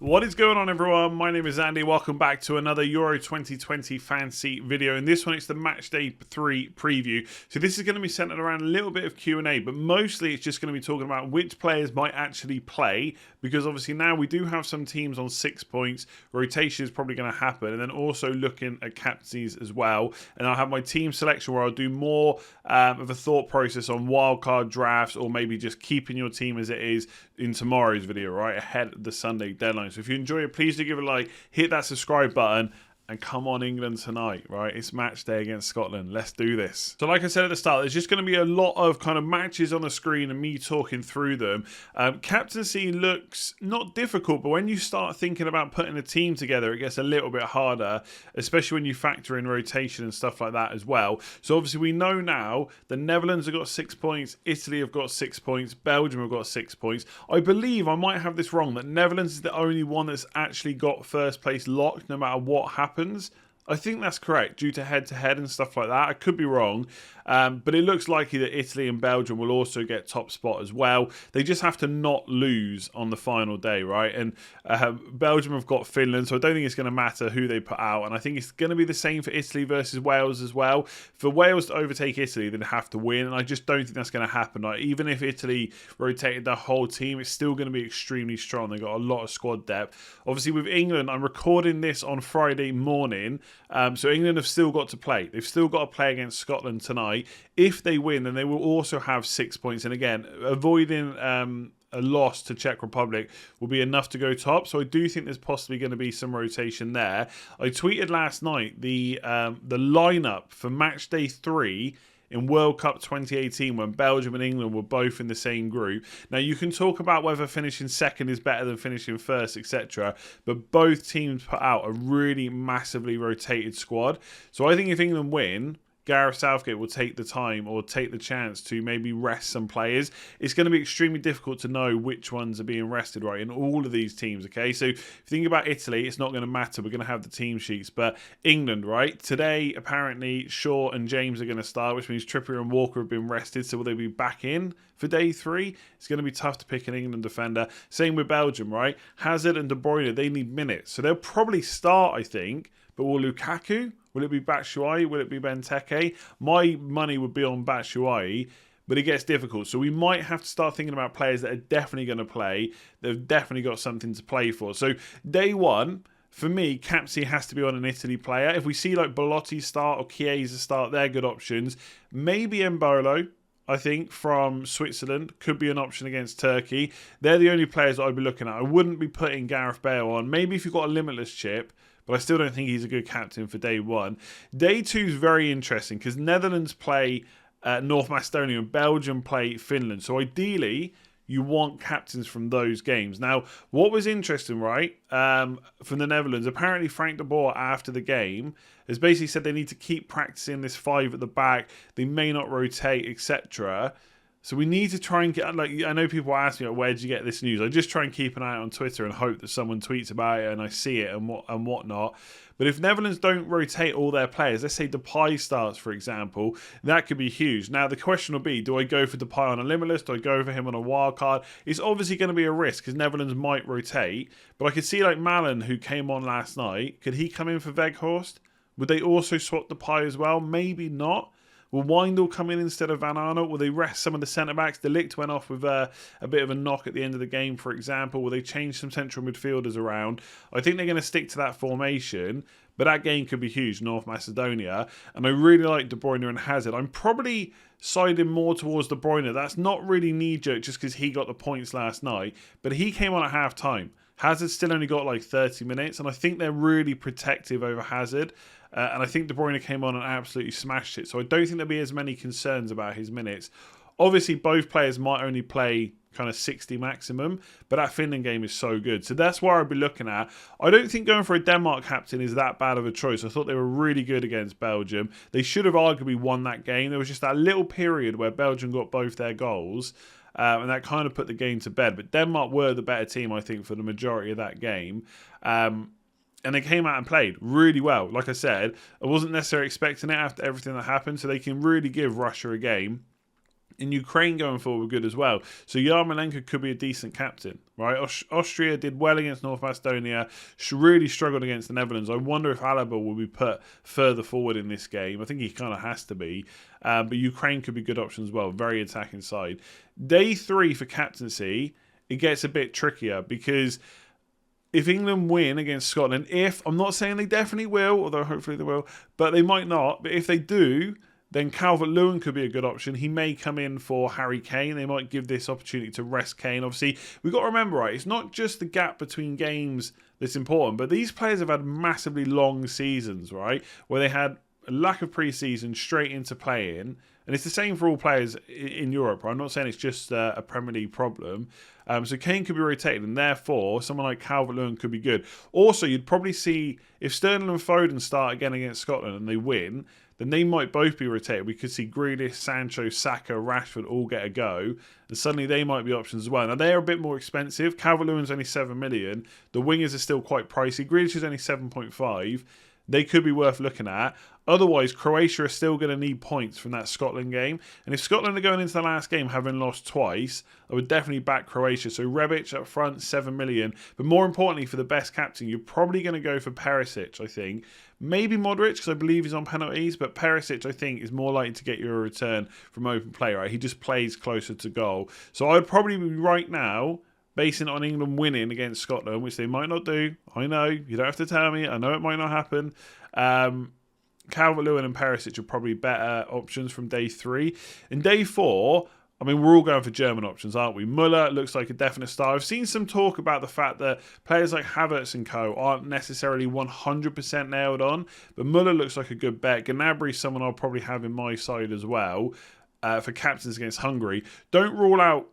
What is going on, everyone? My name is Andy. Welcome back to another Euro 2020 fancy video. In this one, it's the Matchday 3 preview. So this is going to be centered around a little bit of Q&A, but mostly it's just going to be talking about which players might actually play, because obviously now we do have some teams on 6 points. Rotation is probably going to happen, and then also looking at captaincies as well. And I'll have my team selection where I'll do more of a thought process on wildcard drafts, or maybe just keeping your team as it is in tomorrow's video, right ahead of the Sunday deadline. So if you enjoy it, please do give it a like, hit that subscribe button, and come on England tonight, right? It's match day against Scotland. Let's do this. So like I said at the start, there's just going to be a lot of kind of matches on the screen and me talking through them. Captaincy looks not difficult, but when you start thinking about putting a team together, it gets a little bit harder, especially when you factor in rotation and stuff like that as well. So obviously we know now the Netherlands have got 6 points, Italy have got 6 points, Belgium have got 6 points. I believe, I might have this wrong, that Netherlands is the only one that's actually got first place locked no matter what happens. I think that's correct due to head-to-head and stuff like that. I could be wrong, but it looks likely that Italy and Belgium will also get top spot as well. They just have to not lose on the final day, right? And Belgium have got Finland, so I don't think it's going to matter who they put out. And I think it's going to be the same for Italy versus Wales as well. For Wales to overtake Italy, they'd have to win, and I just don't think that's going to happen. Like, even if Italy rotated the whole team, it's still going to be extremely strong. They've got a lot of squad depth. Obviously, with England, I'm recording this on Friday morning, so England have still got to play. They've still got to play against Scotland tonight. If they win, then they will also have 6 points. And again, avoiding a loss to Czech Republic will be enough to go top. So I do think there's possibly going to be some rotation there. I tweeted last night the lineup for Matchday 3 in World Cup 2018 when Belgium and England were both in the same group. Now, you can talk about whether finishing second is better than finishing first, etc., but both teams put out a really massively rotated squad. So I think if England win, Gareth Southgate will take the time or take the chance to maybe rest some players. It's going to be extremely difficult to know which ones are being rested, right, in all of these teams, okay? So if you think about Italy, it's not going to matter. We're going to have the team sheets. But England, right, today, apparently, Shaw and James are going to start, which means Trippier and Walker have been rested. So will they be back in for day 3? It's going to be tough to pick an England defender. Same with Belgium, right? Hazard and De Bruyne, they need minutes. So they'll probably start, I think. But will Lukaku? Will it be Batshuayi? Will it be Benteke? My money would be on Batshuayi, but it gets difficult. So we might have to start thinking about players that are definitely going to play. They've definitely got something to play for. So day 1, for me, captaincy has to be on an Italy player. If we see like Belotti start or Chiesa start, they're good options. Maybe Embolo, I think, from Switzerland, could be an option against Turkey. They're the only players that I'd be looking at. I wouldn't be putting Gareth Bale on. Maybe if you've got a limitless chip, but I still don't think he's a good captain for day 1. Day 2 is very interesting because Netherlands play North Macedonia and Belgium play Finland. So ideally, you want captains from those games. Now, what was interesting, right, from the Netherlands, apparently Frank de Boer, after the game, has basically said they need to keep practicing this 5 at the back. They may not rotate, etc. So we need to try and get, like, I know people ask me, like, where did you get this news? I just try and keep an eye out on Twitter and hope that someone tweets about it and I see it and whatnot. But if Netherlands don't rotate all their players, let's say Depay starts, for example, that could be huge. Now, the question will be, do I go for Depay on a limitless? Do I go for him on a wild card? It's obviously going to be a risk because Netherlands might rotate. But I could see, like, Malen, who came on last night, could he come in for Weghorst? Would they also swap Depay as well? Maybe not. Will Windle come in instead of Van Arnold? Will they rest some of the centre-backs? De Ligt went off with a bit of a knock at the end of the game, for example. Will they change some central midfielders around? I think they're going to stick to that formation, but that game could be huge, North Macedonia. And I really like De Bruyne and Hazard. I'm probably siding more towards De Bruyne. That's not really knee-jerk just because he got the points last night, but he came on at half-time. Hazard still only got like 30 minutes, and I think they're really protective over Hazard. And I think De Bruyne came on and absolutely smashed it. So I don't think there'll be as many concerns about his minutes. Obviously, both players might only play kind of 60 maximum, but that Finland game is so good. So that's where I'd be looking at. I don't think going for a Denmark captain is that bad of a choice. I thought they were really good against Belgium. They should have arguably won that game. There was just that little period where Belgium got both their goals. And that kind of put the game to bed. But Denmark were the better team, I think, for the majority of that game. And they came out and played really well. Like I said, I wasn't necessarily expecting it after everything that happened. So they can really give Russia a game. in Ukraine going forward were good as well. So Yarmolenko could be a decent captain, right? Austria did well against North Macedonia, really struggled against the Netherlands. I wonder if Alaba will be put further forward in this game. I think he kind of has to be. But Ukraine could be good options as well. Very attacking side. Day 3 for captaincy, it gets a bit trickier because if England win against Scotland, I'm not saying they definitely will, although hopefully they will, but they might not. But if they do, then Calvert-Lewin could be a good option. He may come in for Harry Kane. They might give this opportunity to rest Kane. Obviously, we've got to remember, right, it's not just the gap between games that's important, but these players have had massively long seasons, right, where they had a lack of pre-season straight into playing. And it's the same for all players in Europe. Right? I'm not saying it's just a Premier League problem. So Kane could be rotated, and therefore someone like Calvert-Lewin could be good. Also, you'd probably see, if Sterling and Foden start again against Scotland and they win, then they might both be rotated. We could see Grealish, Sancho, Saka, Rashford all get a go, and suddenly they might be options as well. Now, they're a bit more expensive. Calvert-Lewin's only 7 million. The wingers are still quite pricey. Grealish is only 7.5. They could be worth looking at. Otherwise, Croatia are still going to need points from that Scotland game. And if Scotland are going into the last game having lost twice, I would definitely back Croatia. So Rebic up front, 7 million. But more importantly, for the best captain, you're probably going to go for Perisic, I think. Maybe Modric, because I believe he's on penalties. But Perisic, I think, is more likely to get you a return from open play, right? He just plays closer to goal. So I would probably be right now basing it on England winning against Scotland, which they might not do. I know. You don't have to tell me. I know it might not happen. Calvert-Lewin and Perisic are probably better options from day 3. In day 4, I mean, we're all going for German options, aren't we? Muller looks like a definite star. I've seen some talk about the fact that players like Havertz and co aren't necessarily 100% nailed on, but Muller looks like a good bet. Gnabry is someone I'll probably have in my side as well for captains against Hungary. Don't rule out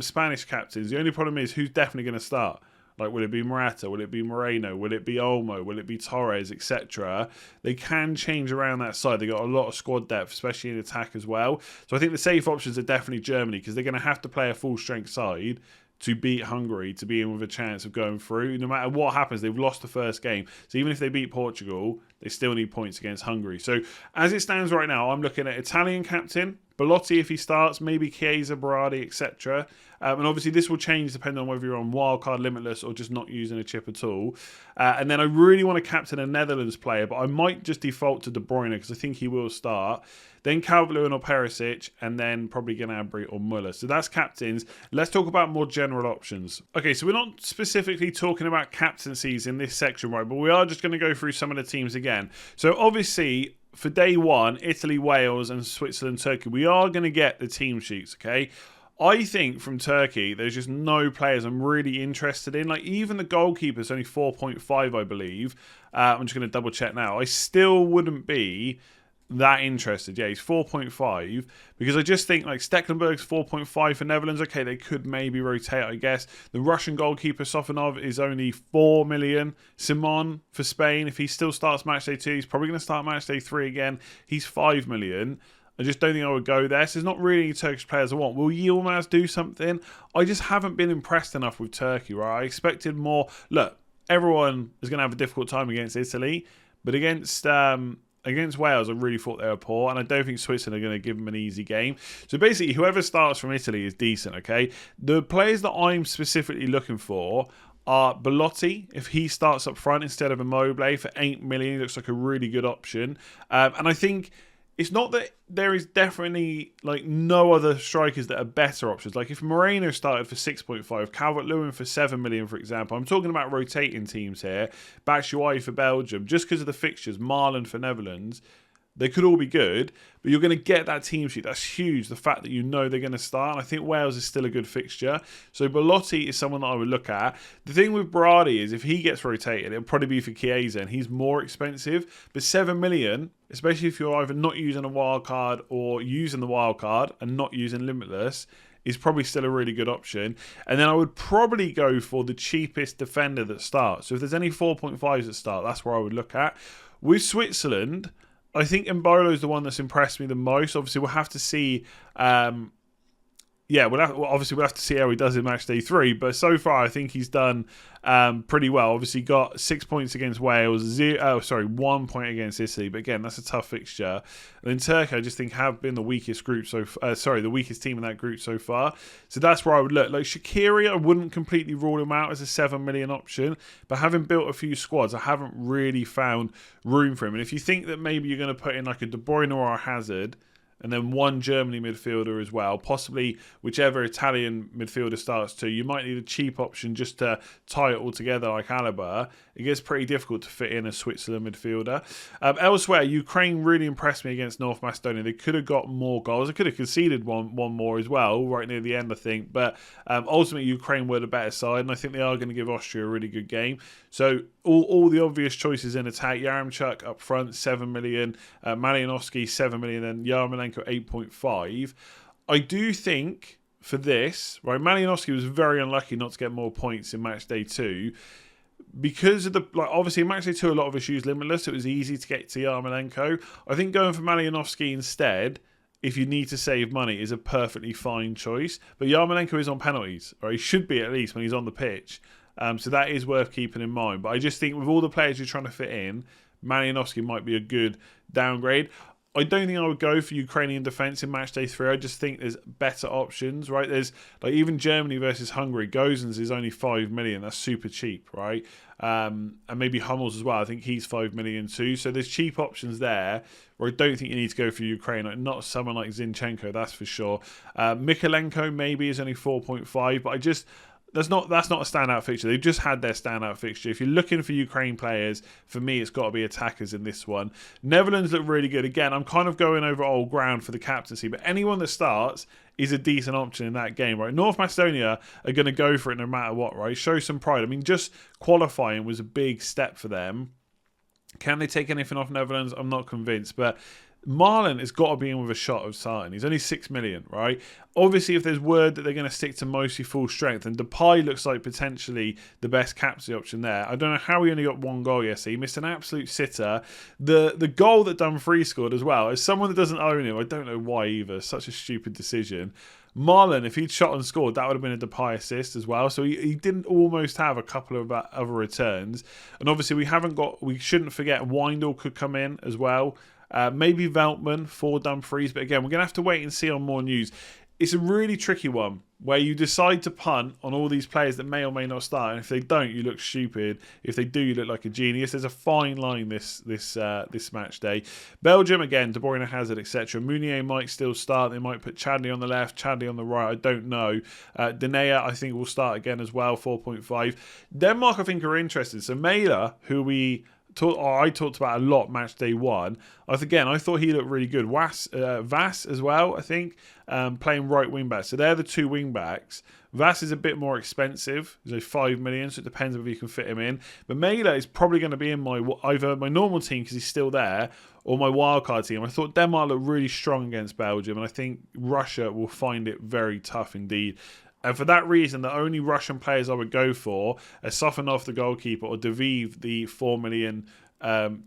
Spanish captains. The only problem is who's definitely going to start. Like, will it be Morata? Will it be Moreno? Will it be Olmo? Will it be Torres, etc.? They can change around that side. They got a lot of squad depth, especially in attack as well. So I think the safe options are definitely Germany, because they're going to have to play a full-strength side to beat Hungary, to be in with a chance of going through. No matter what happens, they've lost the first game. So even if they beat Portugal, they still need points against Hungary. So as it stands right now, I'm looking at Italian captain, Belotti if he starts, maybe Chiesa, Berardi, etc. And obviously this will change depending on whether you're on wildcard, limitless, or just not using a chip at all. And then I really want to captain a Netherlands player, but I might just default to De Bruyne because I think he will start. Then Calvert-Lewin or Perisic, and then probably Gnabry or Muller. So that's captains. Let's talk about more general options. Okay, so we're not specifically talking about captaincies in this section, right? But we are just going to go through some of the teams again. So obviously, for day 1, Italy, Wales, and Switzerland, Turkey, we are going to get the team sheets, okay? I think from Turkey, there's just no players I'm really interested in. Like, even the goalkeeper's only 4.5, I believe. I'm just going to double check now. I still wouldn't be that interested. Yeah, he's 4.5 because I just think like Stecklenburg's 4.5 for Netherlands. Okay, they could maybe rotate, I guess. The Russian goalkeeper Sofonov is only 4 million. Simon for Spain, if he still starts Matchday 2, he's probably going to start Matchday 3 again. He's 5 million. I just don't think I would go there. So there's not really any Turkish players I want. Will Yilmaz do something? I just haven't been impressed enough with Turkey, right? I expected more. Look, everyone is going to have a difficult time against Italy, but against Wales, I really thought they were poor, and I don't think Switzerland are going to give them an easy game. So basically, whoever starts from Italy is decent, okay? The players that I'm specifically looking for are Belotti, if he starts up front instead of Immobile for 8 million. He looks like a really good option. And I think it's not that there is definitely like no other strikers that are better options. Like if Moreno started for 6.5, Calvert-Lewin for 7 million, for example. I'm talking about rotating teams here. Batshuayi for Belgium, just because of the fixtures. Marlon for Netherlands. They could all be good, but you're going to get that team sheet. That's huge, the fact that you know they're going to start. And I think Wales is still a good fixture. So Belotti is someone that I would look at. The thing with Berardi is if he gets rotated, it'll probably be for Chiesa, and he's more expensive. But 7 million, especially if you're either not using a wild card or using the wild card and not using Limitless, is probably still a really good option. And then I would probably go for the cheapest defender that starts. So if there's any 4.5s that start, that's where I would look at. With Switzerland, I think Mbolo is the one that's impressed me the most. Obviously, we'll have to see yeah, obviously we'll have to see how he does in match day 3. But so far, I think he's done pretty well. Obviously, got 6 points against Wales, 1 point against Italy. But again, that's a tough fixture. And then Turkey, I just think have been the weakest group the weakest team in that group so far. So that's where I would look. Like Shaqiri, I wouldn't completely rule him out as a 7 million option. But having built a few squads, I haven't really found room for him. And if you think that maybe you're going to put in like a De Bruyne or a Hazard, and then one Germany midfielder as well, possibly whichever Italian midfielder starts to, you might need a cheap option just to tie it all together like Alaba. It gets pretty difficult to fit in a Switzerland midfielder. Elsewhere, Ukraine really impressed me against North Macedonia. They could have got more goals. They could have conceded one more as well, right near the end, I think. But ultimately, Ukraine were the better side, and I think they are going to give Austria a really good game. So all the obvious choices in attack. Yaremchuk up front, 7 million. Malinovsky, 7 million. And Yarmolenko, 8.5. I do think for this, right, Malinovsky was very unlucky not to get more points in match day 2. Because of obviously in match day 2, a lot of us use Limitless. It was easy to get to Yarmolenko. I think going for Malinovsky instead, if you need to save money, is a perfectly fine choice. But Yarmolenko is on penalties, or he should be at least when he's on the pitch. So that is worth keeping in mind. But I just think with all the players you're trying to fit in, Malinovsky might be a good downgrade. I don't think I would go for Ukrainian defence in match day 3. I just think there's better options, right? There's like even Germany versus Hungary. Gozens is only 5 million. That's super cheap, right? And maybe Hummels as well. I think he's 5 million too. So there's cheap options there where I don't think you need to go for Ukraine. Like, not someone like Zinchenko, that's for sure. Mikolenko maybe is only 4.5, but that's not a standout fixture. They've just had their standout fixture. If you're looking for Ukraine players, for me, it's got to be attackers in this one. Netherlands look really good. Again, I'm kind of going over old ground for the captaincy, but anyone that starts is a decent option in that game, right? North Macedonia are going to go for it no matter what, right? Show some pride. I mean, just qualifying was a big step for them. Can they take anything off Netherlands? I'm not convinced, but Marlon has got to be in with a shot of starting. He's only 6 million, right? Obviously, if there's word that they're going to stick to mostly full strength, and Depay looks like potentially the best captaincy option there. I don't know how he only got 1 goal yesterday. He missed an absolute sitter. The goal that Dumfries scored as well, as someone that doesn't own him, I don't know why either. Such a stupid decision. Marlon, if he'd shot and scored, that would have been a Depay assist as well. So he didn't almost have a couple of other returns. And obviously, we shouldn't forget Windle could come in as well. Maybe Veltman for Dumfries, but again, we're going to have to wait and see on more news. It's a really tricky one where you decide to punt on all these players that may or may not start, and if they don't, you look stupid. If they do, you look like a genius. There's a fine line this match day. Belgium again, De Bruyne, Hazard, etc. Meunier might still start. They might put Chadley on the left, Chadley on the right. I don't know. Denea, I think, will start again as well. 4.5. Denmark, I think, are interested. So Mæhle, who I talked about a lot match day 1. I thought he looked really good. Vass as well, I think, playing right wing back. So they're the 2 wing backs. Vass is a bit more expensive. He's 5 million, so it depends if you can fit him in. But Mæhle is probably going to be in either my normal team because he's still there, or my wildcard team. I thought Denmark looked really strong against Belgium, and I think Russia will find it very tough indeed. And for that reason, the only Russian players I would go for are Sofanov, the goalkeeper, or Daviv, the 4 million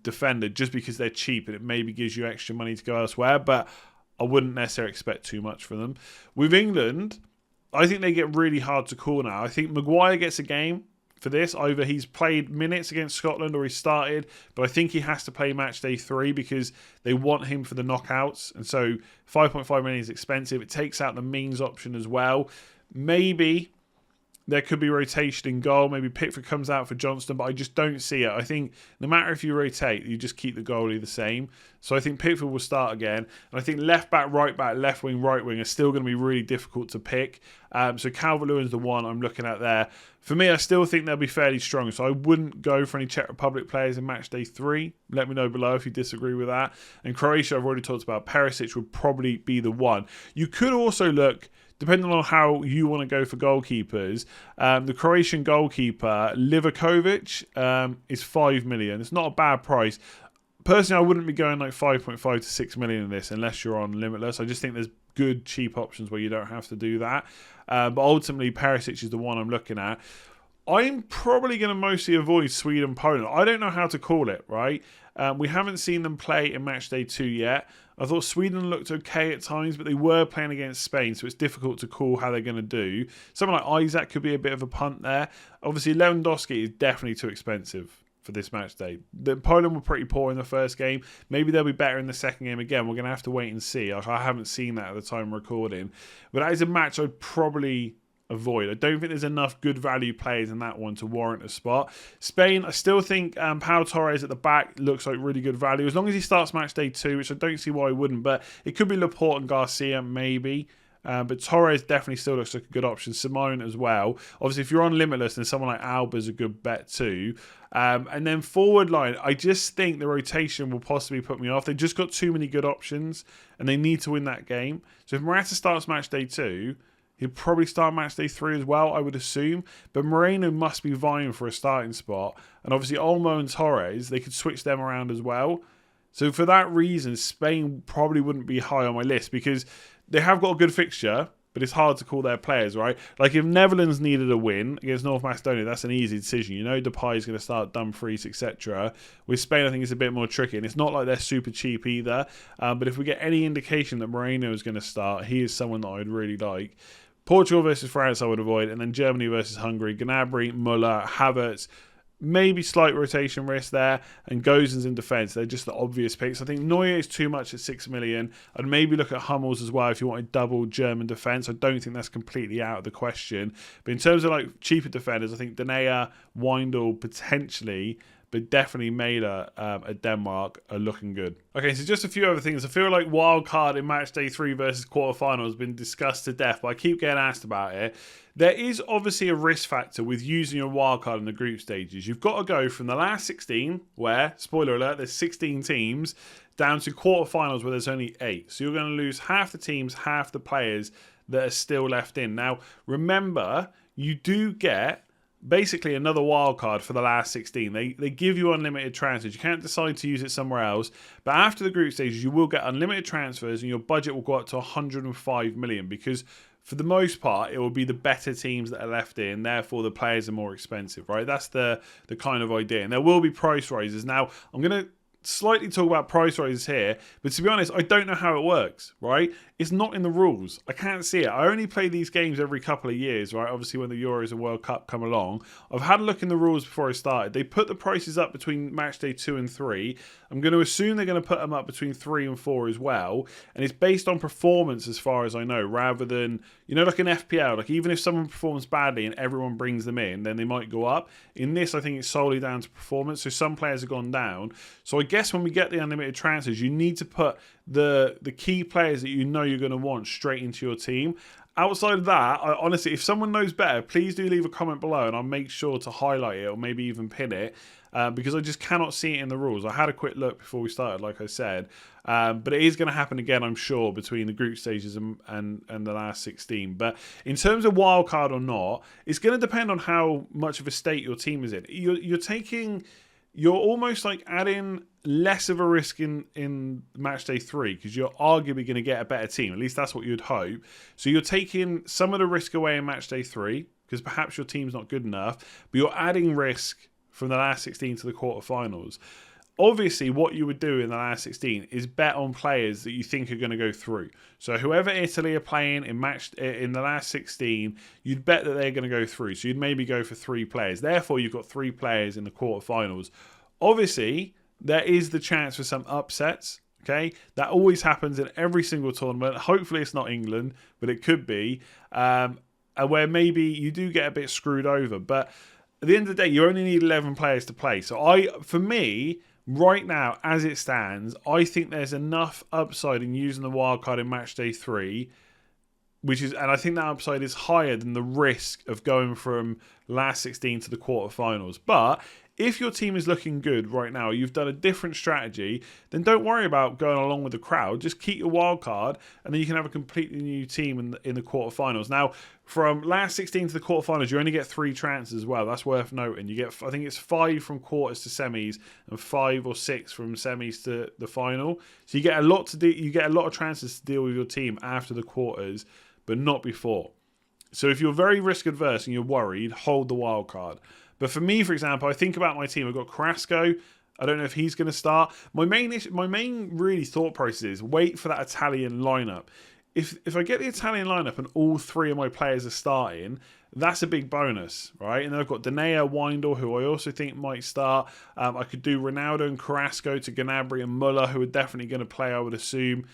defender, just because they're cheap and it maybe gives you extra money to go elsewhere. But I wouldn't necessarily expect too much from them. With England, I think they get really hard to call now. I think Maguire gets a game for this. Either he's played minutes against Scotland or he started, but I think he has to play match day 3 because they want him for the knockouts. And so 5.5 million is expensive. It takes out the means option as well. Maybe there could be rotation in goal. Maybe Pickford comes out for Johnston, but I just don't see it. I think no matter if you rotate, you just keep the goalie the same. So I think Pickford will start again. And I think left back, left wing, right wing are still going to be really difficult to pick. So Calvert-Lewin's the one I'm looking at there. For me, I still think they'll be fairly strong. So I wouldn't go for any Czech Republic players in match day 3. Let me know below if you disagree with that. And Croatia, I've already talked about. Perisic would probably be the one. You could also look, depending on how you want to go for goalkeepers, the Croatian goalkeeper, Livakovic, is 5 million. It's not a bad price. Personally, I wouldn't be going like 5.5 to 6 million in this unless you're on Limitless. I just think there's good, cheap options where you don't have to do that. But ultimately, Perisic is the one I'm looking at. I'm probably going to mostly avoid Sweden-Poland. I don't know how to call it, right? We haven't seen them play in Matchday 2 yet. I thought Sweden looked okay at times, but they were playing against Spain, so it's difficult to call how they're going to do. Someone like Isaac could be a bit of a punt there. Obviously, Lewandowski is definitely too expensive for this match day. Poland were pretty poor in the first game. Maybe they'll be better in the second game again. We're going to have to wait and see. I haven't seen that at the time of recording. But that is a match I'd probably avoid. I don't think there's enough good value players in that one to warrant a spot. Spain, I still think Pau Torres at the back looks like really good value. As long as he starts match day 2, which I don't see why he wouldn't. But it could be Laporte and Garcia, maybe. But Torres definitely still looks like a good option. Simone as well. Obviously, if you're on Limitless, then someone like Alba is a good bet too. And then forward line, I just think the rotation will possibly put me off. They just got too many good options, and they need to win that game. So if Morata starts match day 2, he'll probably start match day 3 as well, I would assume. But Moreno must be vying for a starting spot. And obviously, Olmo and Torres, they could switch them around as well. So for that reason, Spain probably wouldn't be high on my list because they have got a good fixture, but it's hard to call their players, right? Like if Netherlands needed a win against North Macedonia, that's an easy decision. You know Depay is going to start Dumfries, etc. With Spain, I think it's a bit more tricky. And it's not like they're super cheap either. But if we get any indication that Moreno is going to start, he is someone that I'd really like. Portugal versus France, I would avoid. And then Germany versus Hungary. Gnabry, Müller, Havertz. Maybe slight rotation risk there. And Gozens in defence. They're just the obvious picks. I think Neuer is too much at 6 million. I'd maybe look at Hummels as well if you wanted double German defence. I don't think that's completely out of the question. But in terms of like cheaper defenders, I think Denayer, Windle, potentially, but definitely Mæhle at Denmark are looking good. Okay, so just a few other things. I feel like Wildcard in match day 3 versus quarterfinal has been discussed to death, but I keep getting asked about it. There is obviously a risk factor with using your wildcard in the group stages. You've got to go from the last 16, where, spoiler alert, there's 16 teams, down to quarterfinals where there's only 8. So you're going to lose half the teams, half the players that are still left in. Now, remember, you do get basically another wild card for the last 16. They give you unlimited transfers. You can't decide to use it somewhere else. But after the group stages, you will get unlimited transfers and your budget will go up to 105 million because for the most part, it will be the better teams that are left in. Therefore, the players are more expensive, right? That's the kind of idea. And there will be price rises. Now, I'm going to slightly talk about price rises here, but to be honest, I don't know how it works, right? It's not in the rules. I can't see it. I only play these games every couple of years, right? Obviously, when the Euros and World Cup come along. I've had a look in the rules before I started. They put the prices up between match day 2 and 3. I'm going to assume they're going to put them up between 3 and 4 as well. And it's based on performance as far as I know, rather than, you know, like an FPL. Like even if someone performs badly and everyone brings them in, then they might go up. In this, I think it's solely down to performance. So some players have gone down. So I guess when we get the unlimited transfers, you need to put the key players that you know you're going to want straight into your team. Outside of that, honestly, if someone knows better, please do leave a comment below and I'll make sure to highlight it or maybe even pin it because I just cannot see it in the rules. I had a quick look before we started, like I said, but it is going to happen again, I'm sure, between the group stages and the last 16. But in terms of wildcard or not, it's going to depend on how much of a state your team is in. You're almost like adding less of a risk in match day 3 because you're arguably going to get a better team. At least that's what you'd hope. So you're taking some of the risk away in match day 3 because perhaps your team's not good enough, but you're adding risk from the last 16 to the quarterfinals. Obviously, what you would do in the last 16 is bet on players that you think are going to go through. So whoever Italy are playing in the last 16, you'd bet that they're going to go through. So you'd maybe go for 3 players. Therefore, you've got 3 players in the quarterfinals. Obviously, there is the chance for some upsets. Okay, that always happens in every single tournament. Hopefully, it's not England, but it could be, where maybe you do get a bit screwed over. But at the end of the day, you only need 11 players to play. So for me, right now, as it stands, I think there's enough upside in using the wildcard in match day 3, and I think that upside is higher than the risk of going from last 16 to the quarterfinals. But if your team is looking good right now, you've done a different strategy, then don't worry about going along with the crowd. Just keep your wild card, and then you can have a completely new team in the quarterfinals. Now, from last 16 to the quarterfinals, you only get 3 transfers as well. That's worth noting. You get, I think it's 5 from quarters to semis, and 5 or 6 from semis to the final. So you get a lot to do. You get a lot of transfers to deal with your team after the quarters, but not before. So if you're very risk adverse and you're worried, hold the wild card. But for me, for example, I think about my team. I've got Carrasco. I don't know if he's going to start. My main really thought process is wait for that Italian lineup. If I get the Italian lineup and all 3 of my players are starting, that's a big bonus, right? And then I've got Danea, Windle, who I also think might start. I could do Ronaldo and Carrasco to Gnabry and Muller, who are definitely going to play, I would assume.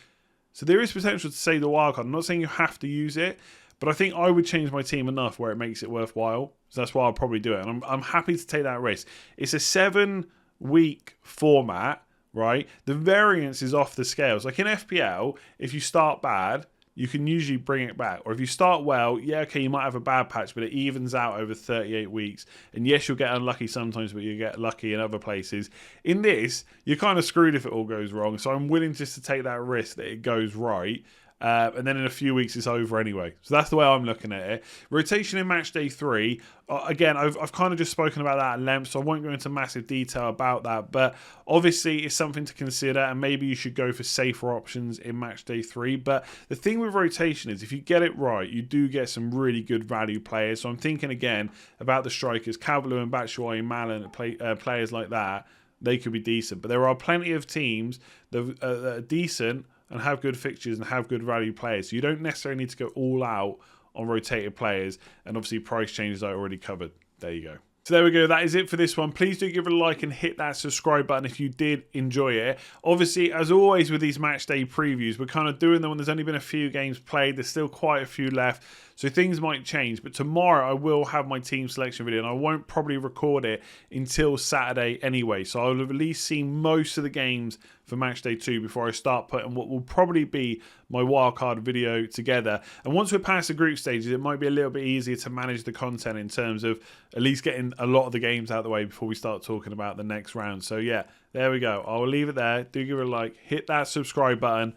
So there is potential to save the wildcard. I'm not saying you have to use it, but I think I would change my team enough where it makes it worthwhile. So that's why I'll probably do it. And I'm happy to take that risk. It's a 7-week format, right? The variance is off the scales. Like in FPL, if you start bad, you can usually bring it back. Or if you start well, yeah, okay, you might have a bad patch, but it evens out over 38 weeks. And yes, you'll get unlucky sometimes, but you get lucky in other places. In this, you're kind of screwed if it all goes wrong. So I'm willing just to take that risk that it goes right. And then in a few weeks, it's over anyway. So that's the way I'm looking at it. Rotation in Matchday 3. Again, I've kind of just spoken about that at length, so I won't go into massive detail about that. But obviously, it's something to consider, and maybe you should go for safer options in Matchday 3. But the thing with rotation is, if you get it right, you do get some really good value players. So I'm thinking again about the strikers, Calvert-Lewin and Batshuayi, Malin, players like that. They could be decent. But there are plenty of teams that are decent and have good fixtures and have good value players. So you don't necessarily need to go all out on rotated players. And obviously price changes I already covered. There you go. So there we go. That is it for this one. Please do give it a like and hit that subscribe button if you did enjoy it. Obviously, as always with these match day previews, we're kind of doing them when there's only been a few games played. There's still quite a few left, so things might change. But tomorrow I will have my team selection video, and I won't probably record it until Saturday anyway. So I'll have at least seen most of the games for match day 2 before I start putting what will probably be my wildcard video together. And once we're past the group stages, it might be a little bit easier to manage the content in terms of at least getting a lot of the games out of the way before we start talking about the next round. So yeah, there we go. I'll leave it there. Do give it a like, hit that subscribe button.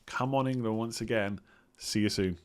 Come on, England, once again. See you soon.